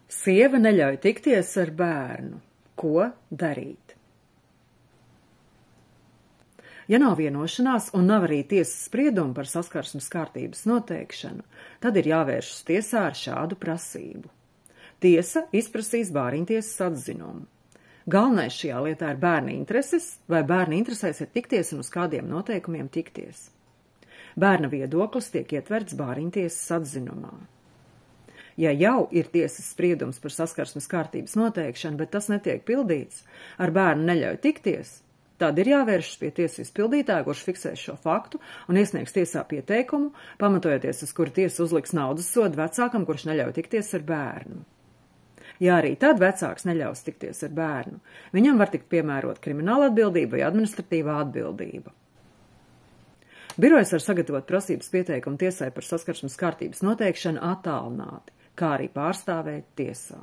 Sieva neļauj tikties ar bērnu. Ko darīt? Ja nav vienošanās un nav arī tiesas spriedumu par saskarsmes kārtības noteikšanu, tad ir jāvēršas tiesā ar šādu prasību. Tiesa izprasīs bāriņtiesas atzinumu. Galvenais šajā lietā ir bērna intereses, vai bērna interesēs ir tikties un uz kādiem noteikumiem tikties. Bērna viedoklis tiek ietverts bāriņtiesas atzinumā. Ja jau ir tiesas spriedums par saskarsmes kārtības noteikšanu, bet tas netiek pildīts, ar bērnu neļauj tikties, tad ir jāvēršas pie tiesas izpildītāja, kurš fiksēs šo faktu un iesniegs tiesā pieteikumu, pamatojoties uz kuru tiesa uzliks naudas sodu vecākam, kurš neļauj tikties ar bērnu. Ja arī tad vecāks neļaus tikties ar bērnu, viņam var tikt piemērot krimināla atbildība vai administratīvā atbildība. Birojs var sagatavot prasības pieteikumu tiesai par saskarsmes kārtības noteikšanu attālināti, kā arī pārstāvēt tiesā.